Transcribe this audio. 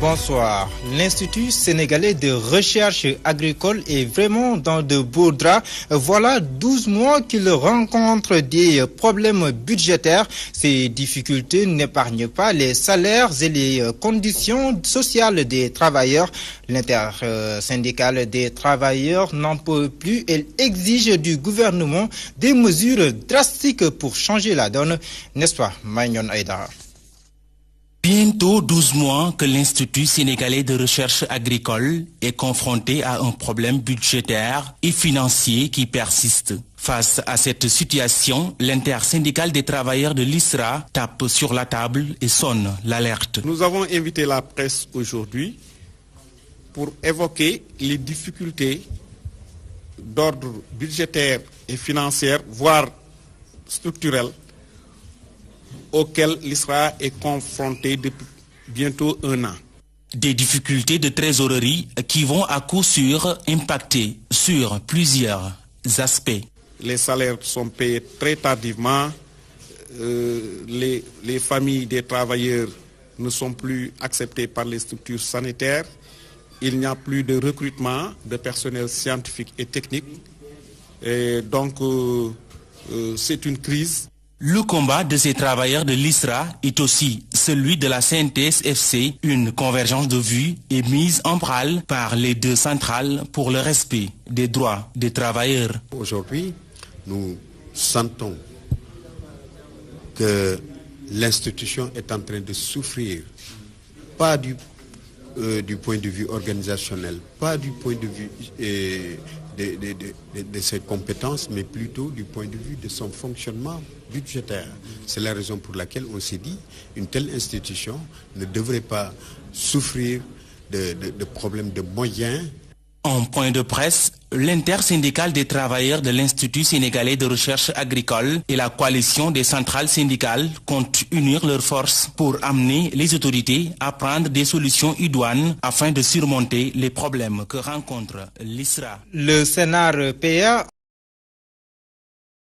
Bonsoir. L'Institut sénégalais de recherche agricole est vraiment dans de beaux draps. Voilà 12 mois qu'il rencontre des problèmes budgétaires. Ces difficultés n'épargnent pas les salaires et les conditions sociales des travailleurs. L'intersyndicale des travailleurs n'en peut plus. Elle exige du gouvernement des mesures drastiques pour changer la donne. N'est-ce pas, Magnon Aïdara? Bientôt 12 mois que l'Institut sénégalais de recherche agricole est confronté à un problème budgétaire et financier qui persiste. Face à cette situation, l'intersyndicale des travailleurs de l'ISRA tape sur la table et sonne l'alerte. Nous avons invité la presse aujourd'hui pour évoquer les difficultés d'ordre budgétaire et financier, voire structurel, auxquelles l'ISRA est confronté depuis bientôt un an. Des difficultés de trésorerie qui vont à coup sûr impacter sur plusieurs aspects. Les salaires sont payés très tardivement, les familles des travailleurs ne sont plus acceptées par les structures sanitaires, il n'y a plus de recrutement de personnel scientifique et technique, et donc c'est une crise. Le combat de ces travailleurs de l'ISRA est aussi celui de la CNTS-FC. Une convergence de vues est mise en branle par les deux centrales pour le respect des droits des travailleurs. Aujourd'hui, nous sentons que l'institution est en train de souffrir, pas du point de vue organisationnel, pas du point de vue de ses compétences, mais plutôt du point de vue de son fonctionnement budgétaire. C'est la raison pour laquelle on s'est dit qu'une telle institution ne devrait pas souffrir de problèmes de moyens. En point de presse, l'intersyndicale des travailleurs de l'Institut sénégalais de recherche agricole et la coalition des centrales syndicales comptent unir leurs forces pour amener les autorités à prendre des solutions idoines afin de surmonter les problèmes que rencontre l'ISRA. Le Sénat PA